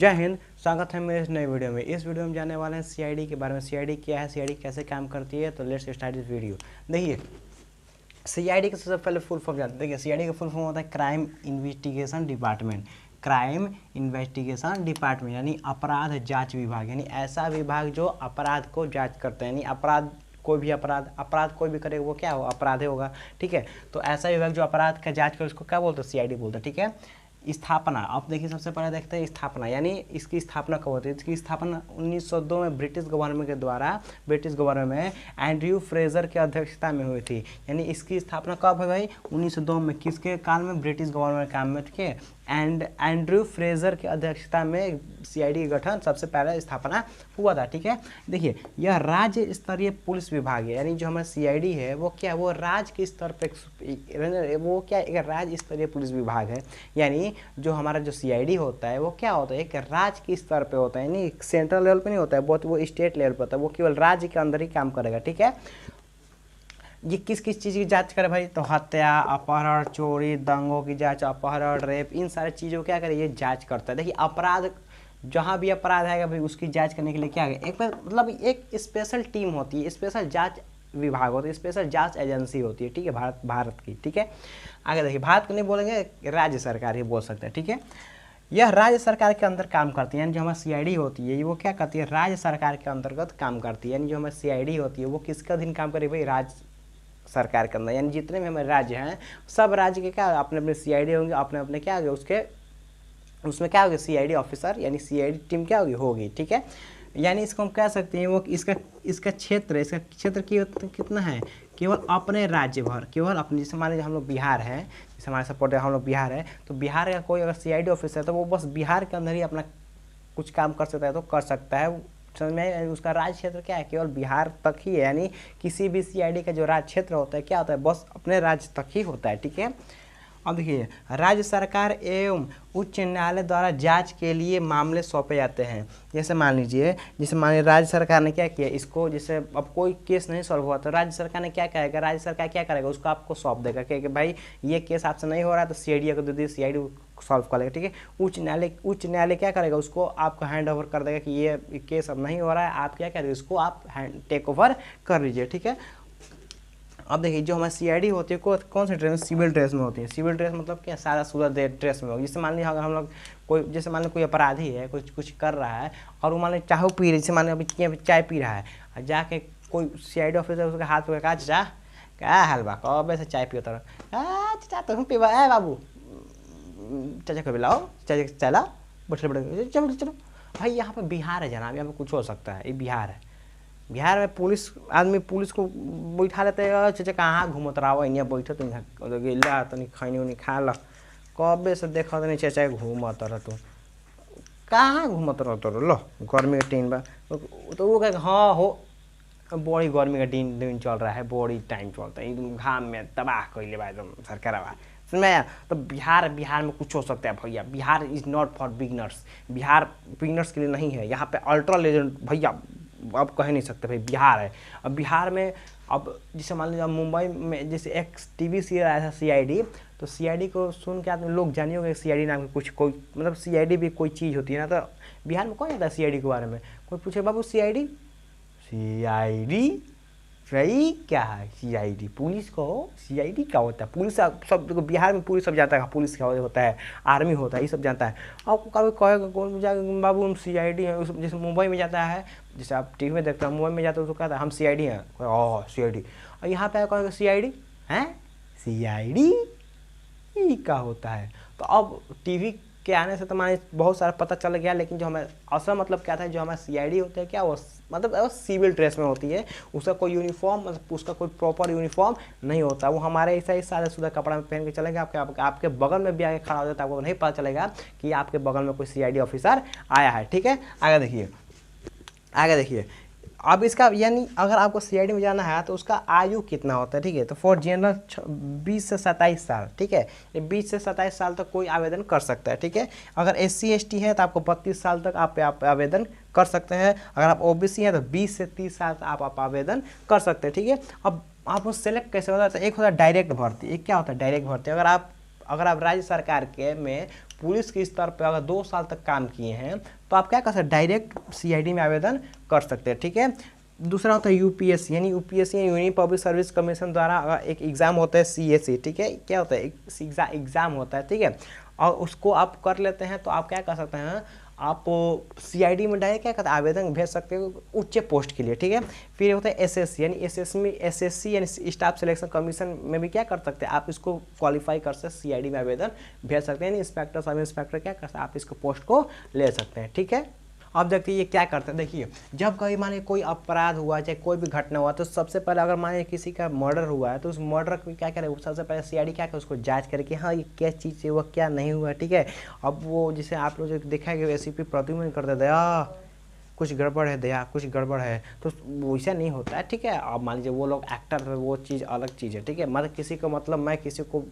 जय हिंद। स्वागत है मेरे इस नए वीडियो में। इस वीडियो में जानने वाले हैं सीआईडी के बारे में। सीआईडी क्या है, सीआईडी कैसे काम करती है। तो लेट्स स्टार्ट दिस वीडियो। देखिए, सीआईडी का सबसे पहले फुल फॉर्म जानते हैं। देखिए, सीआईडी का फुल फॉर्म होता है crime investigation department. Crime investigation department यानी अपराध जांच विभाग, यानी ऐसा विभाग जो अपराध को जांच करता है। यानी अपराध कोई भी अपराध कोई भी करेगा वो क्या होगा, अपराध होगा। ठीक है, तो ऐसा विभाग जो अपराध का जांच करे उसको क्या बोलते हैं, सीआईडी बोलते हैं। ठीक है, स्थापना, अब देखिए सबसे पहले देखते हैं स्थापना, यानी इसकी स्थापना कब होती है। इसकी स्थापना 1902 में ब्रिटिश गवर्नमेंट के द्वारा, ब्रिटिश गवर्नमेंट में एंड्रयू फ्रेजर की अध्यक्षता में हुई थी। यानी इसकी स्थापना कब है भाई, 1902 में। किसके काल में, ब्रिटिश गवर्नमेंट काल में। ठीक है, एंड्रयू फ्रेजर की अध्यक्षता में सीआईडी का गठन सबसे पहले स्थापना हुआ था। ठीक है, देखिए यह राज्य स्तरीय पुलिस विभाग है। यानी जो हमारा सीआईडी है वो क्या, वो राज्य के स्तर पर, वो क्या एक राज्य स्तरीय पुलिस विभाग है। यानी जो हमारा जो सीआईडी होता है वो क्या होता है, एक राज्य के स्तर पे होता है। यानी सेंट्रल लेवल पे नहीं होता है, बहुत वो स्टेट लेवल पे होता है। वो केवल राज्य के अंदर ही काम करेगा। ठीक है, ये किस किस चीज़ की जांच करे भाई, तो हत्या, अपहरण, चोरी, दंगों की जांच, अपहरण, रेप, इन सारी चीज़ों को क्या करे, ये जांच करता है। देखिए अपराध, जहाँ भी अपराध आएगा भाई उसकी जांच करने के लिए क्या है, एक मतलब एक स्पेशल टीम होती है, स्पेशल जांच विभाग होता है, स्पेशल जांच एजेंसी होती है। ठीक है, भारत की। ठीक है, आगे देखिए, भारत को नहीं बोलेंगे, राज्य सरकार ही बोल सकते हैं। ठीक है, यह राज्य सरकार के अंदर काम करती है। यानी जो हमारी सीआईडी होती है वो क्या करती है, राज्य सरकार के अंतर्गत काम करती है। यानी जो हमारी सीआईडी होती है वो किसके अधीन काम करेगी भाई, राज्य सरकार के अंदर। यानी जितने भी हमारे राज्य हैं सब राज्य के क्या अपने अपने सीआईडी होंगे, अपने अपने क्या होंगे उसके, उसमें क्या होगी, सीआईडी ऑफिसर, यानी सीआईडी टीम क्या होगी। ठीक है, यानी इसको हम कह सकते हैं वो इसका क्षेत्र कितना है, केवल अपने राज्य भर, केवल अपने, जैसे मान लीजिए हम लोग बिहार है, जैसे हमारे सपोर्ट है हम लोग बिहार है, तो बिहार का कोई अगर सीआईडी ऑफिसर है तो वो बस बिहार के अंदर ही अपना कुछ काम कर सकता है, तो कर सकता है। समझ में, उसका राज्य क्षेत्र क्या है, केवल बिहार तक ही है। यानी किसी भी सीआईडी का जो राज्य क्षेत्र होता है क्या होता है, बस अपने राज्य तक ही होता है। ठीक है, अब देखिए, राज्य सरकार एवं उच्च न्यायालय द्वारा जांच के लिए मामले सौंपे जाते हैं। जैसे मान लीजिए, राज्य सरकार ने क्या किया, इसको जैसे अब कोई केस नहीं सॉल्व हुआ तो राज्य सरकार ने क्या करेगा, राज्य सरकार क्या करेगा, उसको आपको सौंप देगा कि भाई ये केस आपसे नहीं हो रहा है तो सीआईडी को दे दी, सीआईडी सॉल्व कर लेगा। ठीक है, उच्च न्यायालय क्या करेगा, उसको आपको हैंड ओवर कर देगा कि ये केस अब नहीं हो रहा है, आप क्या करेंगे, उसको आप टेक ओवर कर लीजिए। ठीक है, अब देखिए, जो हमारी सीआईडी होती है कौन से ड्रेस में, सिविल ड्रेस में होती है। सिविल ड्रेस मतलब क्या, सादा सूदा ड्रेस में होगी। जैसे मान लीजिए अगर हम लोग कोई, जैसे मान लीजिए कोई अपराधी है, कुछ कर रहा है और वो मान लीजिए चाय पी रही, जैसे मान लीजिए अभी चाय पी रहा है और जाके कोई सीआईडी ऑफिसर उसके हाथ पकड़, कहा चाचा क्या हाल बा, कब से चाय पियो, चाचा तुम पीवा है बाबू, चाचा को बुलाओ, चाचा चला बैठे चलो चलो। भाई यहाँ पर बिहार है जनाब, यहाँ पर कुछ हो सकता है, ये बिहार है। बिहार में पुलिस आदमी पुलिस को बैठा लेते हैं, चाचा कहाँ घूमत रहो, इन्हें बैठो तुम गिला तनी खैनी उनी खा ल, कबे से देखा तनी चाचा घूमत रह, तू कहाँ घूमत रह तो लो, गर्मी का दिन बा, तो वो कहे हाँ हो, बड़ी गर्मी का दिन चल रहा है, बड़ी टाइम चलता है, एकदम घाम में तबाह कैले बा एकदम सरकार। सुनया, तो बिहार में कुछ हो सकता है भैया। Bihar is not for beginners, Bihar beginners के लिए नहीं है। यहाँ पे अल्ट्रा लेजेंड भैया अब कह नहीं सकते भाई, बिहार है। अब बिहार में, अब जैसे मान लीजिए मुंबई में जैसे एक टीवी सीरियल आया था सीआईडी, तो सीआईडी को सुन के आदमी लोग जानिए होगा सीआईडी नाम की कुछ कोई, मतलब सीआईडी भी कोई चीज़ होती है ना। तो बिहार में कौन जाता है सीआईडी के बारे में, कोई पूछे बाबू सीआईडी भाई क्या है, सीआईडी पुलिस को, सीआईडी क्या होता है, पुलिस सब देखो बिहार में पुलिस सब जानता है, पुलिस क्या होता है, आर्मी होता है, ये सब जानता है। अब कभी कहेगा कौन जाकर बाबू हम सीआईडी हैं, जैसे मुंबई में जाता है, जैसे आप टीवी में देखते हैं, मुंबई में जाते हैं तो कहता है हम सीआईडी हैं, ओह सीआईडी। और यहाँ पे कहेगा सीआईडी हैं, सीआईडी क्या होता है। तो अब टीवी के आने से तो हमारे बहुत सारा पता चल गया, लेकिन जो हमें असल मतलब क्या था, जो हमारा सीआईडी होता है क्या, वो मतलब सिविल ड्रेस में होती है, उसका कोई यूनिफॉर्म, मतलब उसका कोई प्रॉपर यूनिफॉर्म नहीं होता। वो हमारे ऐसा ही सादा सुधा कपड़ा में पहन के चलेगा, आपके बगल में भी आके खड़ा हो जाता है, आपको नहीं पता चलेगा कि आपके बगल में कोई सीआईडी ऑफिसर आया है। ठीक है, आगे देखिए, अब इसका यानी अगर आपको सीआईडी में जाना है तो उसका आयु कितना होता है। ठीक है, तो फॉर जनरल 20 से 27 साल। ठीक है, 20 से 27 साल तक कोई आवेदन कर सकता है। ठीक है, अगर SC ST है तो आपको 32 साल तक आप आवेदन कर सकते हैं। अगर आप OBC हैं तो 20 से 30 साल तक आप आवेदन कर सकते हैं। ठीक है, अब आपको सेलेक्ट कैसे होता है, तो एक होता है डायरेक्ट भर्ती, एक क्या होता है डायरेक्ट भर्ती। अगर आप राज्य सरकार के में पुलिस के स्तर पर अगर 2 साल तक काम किए हैं तो आप क्या कर सकते हैं, डायरेक्ट सीआईडी में आवेदन कर सकते हैं, ठीक है। दूसरा होता है यूपीएससी, यानी UPSC union public service commission द्वारा एक एग्ज़ाम होता है सीएससी, ठीक है। क्या होता है, एक एग्ज़ाम होता है, ठीक है, और उसको आप कर लेते हैं तो आप क्या कर सकते हैं, आप सीआईडी में डायरेक्ट क्या करते हैं, आवेदन भेज सकते हो उच्च पोस्ट के लिए, ठीक है। फिर होता है एसएससी, यानी एसएससी यानी स्टाफ सिलेक्शन कमीशन में भी क्या कर सकते हैं, आप इसको क्वालिफाई कर सकते सीआईडी में आवेदन भेज सकते हैं, यानी इंस्पेक्टर सब इंस्पेक्टर क्या कर सकते हैं, आप इसको पोस्ट को ले सकते हैं, ठीक है। अब देखिए ये क्या करते हैं, देखिए जब कहीं माने कोई अपराध हुआ चाहे कोई भी घटना हुआ तो सबसे पहले अगर माने किसी का मर्डर हुआ है तो उस मर्डर को क्या करे, सबसे पहले सीआईडी क्या करे, उसको जांच करे कि हाँ ये क्या चीज़ है, वह क्या नहीं हुआ, ठीक है। अब वो जैसे आप लोग जो देखा है एसीपी प्रद्युम्न करते दया कुछ गड़बड़ है, दया कुछ गड़बड़ है, तो वैसा नहीं होता है, ठीक है। अब मान लीजिए वो लोग एक्टर है, वो चीज़ अलग चीज़ है, ठीक है। मतलब किसी को मतलब मैं किसी को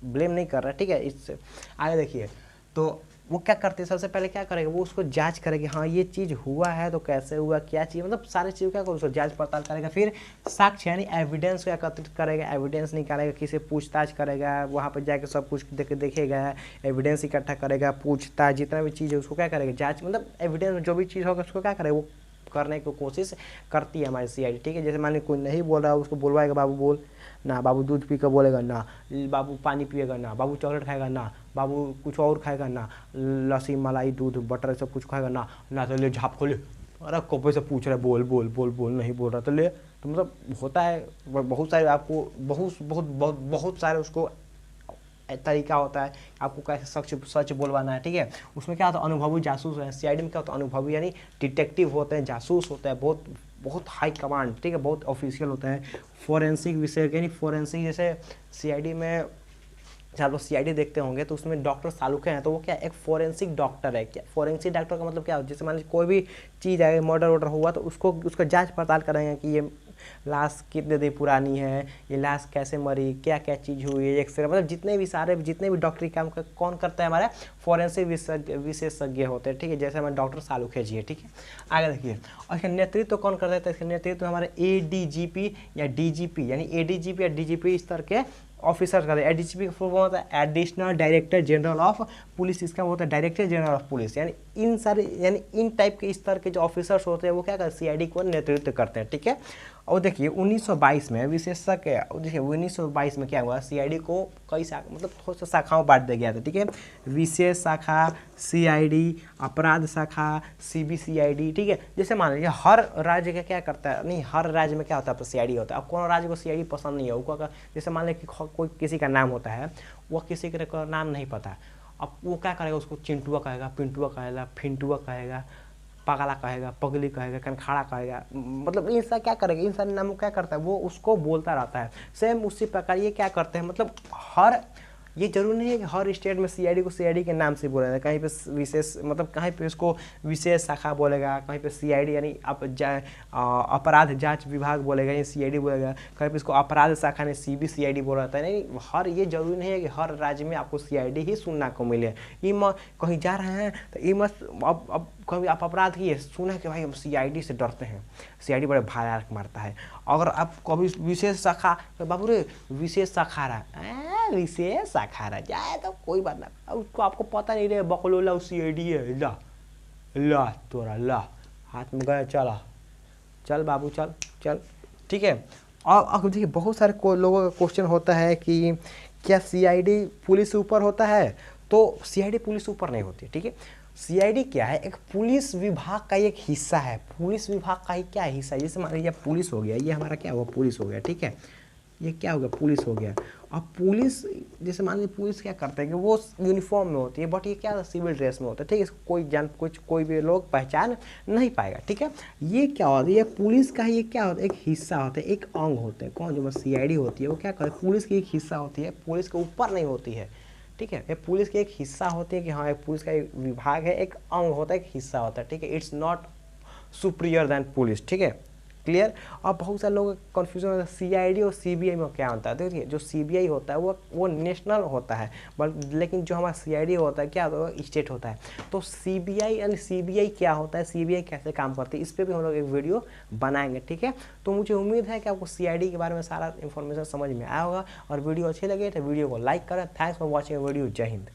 ब्लेम नहीं कर रहा, ठीक है। इससे आगे देखिए तो वो क्या करते हैं, सबसे पहले क्या करेगा, वो उसको जांच करेगा, हाँ ये चीज़ हुआ है तो कैसे हुआ, क्या चीज़, मतलब सारी चीज़ क्या करेगा, उसको जांच पड़ताल करेगा। फिर साक्ष्य यानी एविडेंस को एकत्रित करेगा, एविडेंस निकालेगा, किसी पूछताछ करेगा, वहाँ पर जाकर सब कुछ देखेगा, एविडेंस इकट्ठा करेगा, पूछताछ जितना भी चीज़ है उसको क्या करेगा, जाँच, मतलब एविडेंस जो भी चीज़ होगा उसको क्या करेगा, वो करने की कोशिश करती है हमारी सीआईडी, ठीक है। जैसे मान लीजिए कोई नहीं बोल रहा है उसको बुलवाएगा, बाबू बोल ना, बाबू दूध पी कर बोलेगा ना, बाबू पानी पिएगा ना, बाबू चॉकलेट खाएगा ना, बाबू कुछ और खाएगा ना, लस्सी मलाई दूध बटर सब कुछ खाएगा ना, ना तो ले झाप खोले, अरे कब से पूछ रहा है, बोल बोल बोल बोल, नहीं बोल रहा तो ले, तो मतलब होता है बहुत सारे, आपको बहुत सारे उसको तरीका होता है आपको कैसे सच बोलवाना है, ठीक है। उसमें क्या होता है, अनुभवी जासूस है, सीआईडी में क्या होता है, अनुभवी यानी डिटेक्टिव होते हैं, जासूस होता है, बहुत हाई कमांड, ठीक है, बहुत ऑफिशियल होता है। फोरेंसिक विषय यानी फोरेंसिक, जैसे सीआईडी में आप लोग सीआईडी देखते होंगे तो उसमें डॉक्टर सालुखे हैं, तो वो क्या एक फोरेंसिक डॉक्टर है। क्या फोरेंसिक डॉक्टर का मतलब क्या होता है, जैसे मान लीजिए कोई भी चीज़ है, मर्डर वर्डर हुआ तो उसका जांच पड़ताल करेंगे कि ये लाश कितने दिन पुरानी है, ये लाश कैसे मरी, क्या क्या चीज़ हुई है, एक्सरे, मतलब जितने भी डॉक्टरी काम का कौन करता है, हमारे फोरेंसिक विशेषज्ञ होते हैं, ठीक है। जैसे हमारे डॉक्टर सालुखे जी है, ठीक है। आगे देखिए, और इसका नेतृत्व कौन करता है, तो इसका नेतृत्व हमारे एडीजीपी या डीजीपी, यानी एडीजीपी या डीजीपी स्तर के ऑफिसर करते हैं। एडीजीपी का फुल फॉर्म होता है additional director general of police, इसका होता है डायरेक्टर जनरल ऑफ पुलिस, यानी इन टाइप के स्तर के जो ऑफिसर्स होते हैं वो क्या करते हैं, सीआईडी को नेतृत्व करते हैं, ठीक है। और देखिए 1922 में विशेषज्ञ, देखिए 1922 में क्या हुआ, सीआईडी को कई मतलब थोड़ा सा शाखाओं बांट दिया गया था, ठीक है। विशेष शाखा सीआईडी, अपराध शाखा सीबीसीआईडी, ठीक है। जैसे मान लीजिए हर राज्य का क्या करता है, नहीं हर राज्य में क्या होता है, तो सीआईडी होता है। अब कौन राज्य को सीआईडी पसंद नहीं है, उसको जैसे मान लीजिए कि कोई किसी का नाम होता है, वो किसी का नाम नहीं पता, अब वो क्या करेगा, उसको चिंटुआ कहेगा, पिंटुआ कहेगा, फिंटुआ कहेगा, पगला कहेगा, पगली कहेगा, कनखाड़ा कहेगा, मतलब इंसान क्या करेगा, इंसान नाम क्या करता है, वो उसको बोलता रहता है। सेम उसी प्रकार ये क्या करते हैं, मतलब ये जरूरी नहीं है कि हर स्टेट में सीआईडी को सीआईडी के नाम से बोलेगा, कहीं पे विशेष, मतलब कहीं पे इसको विशेष शाखा बोलेगा, कहीं पे सीआईडी यानी अपराध जांच विभाग बोलेगा, या सीआईडी बोलेगा, कहीं पे इसको अपराध शाखा ने सीबीसीआईडी बोला जाता है। नहीं, ये जरूरी नहीं है कि हर राज्य में आपको सीआईडी ही सुनना को मिले। ये कहीं जा रहे हैं तो ये मत अब कभी आप अपराध किए, सुना कि भाई हम सीआईडी से डरते हैं, सीआईडी बड़े भारी मारता है। अगर आप कभी विशेष शाखा, बाबू रे विशेष शाखा रहा, विशेष शाखा रहा जाए तो कोई बात ना, उसको आपको पता नहीं रहे, बकलोला सीआईडी है, ला ला तोरा ला हाथ में गया, चल बाबू चल, ठीक है। और देखिए बहुत सारे लोगों का क्वेश्चन होता है कि क्या सीआईडी पुलिस से ऊपर होता है, तो सीआईडी पुलिस से ऊपर नहीं होती, ठीक है। सीआईडी क्या है, एक पुलिस विभाग का एक हिस्सा है, पुलिस विभाग का ही क्या हिस्सा है। जैसे मान लीजिए पुलिस हो गया, ये हमारा क्या हुआ, पुलिस हो गया, ठीक है, ये क्या हो गया, पुलिस हो गया। अब पुलिस, जैसे मान लीजिए पुलिस क्या करते हैं कि वो यूनिफॉर्म में होती है, बट ये क्या सिविल ड्रेस में होता है, ठीक है। इसको कोई भी लोग पहचान नहीं पाएगा, ठीक है। ये क्या होता है, ये पुलिस का ये क्या होता है, एक हिस्सा होता है, एक अंग होता है। कौन, जो सीआईडी होती है वो क्या करती है, पुलिस की एक हिस्सा होती है, पुलिस के ऊपर नहीं होती है, ठीक है। ये पुलिस की एक हिस्सा होती है कि हाँ, एक पुलिस का एक विभाग है, एक अंग होता है, एक हिस्सा होता है, ठीक है। It's not superior then police, ठीक है, क्लियर। और बहुत सारे लोगों का कन्फ्यूजन होता है सीआईडी और सीबीआई में क्या होता है। देखिए जो सीबीआई होता है वो नेशनल होता है, बट लेकिन जो हमारा सीआईडी होता है क्या होता है, वो स्टेट होता है। तो सीबीआई एंड सीबीआई क्या होता है, सीबीआई कैसे काम करती है, इस पर भी हम लोग एक वीडियो बनाएंगे, ठीक है। तो मुझे उम्मीद है कि आपको सीआईडी के बारे में सारा इन्फॉर्मेशन समझ में आया होगा, और वीडियो अच्छी लगे तो वीडियो को लाइक करें। Thanks for watching video. जय हिंद।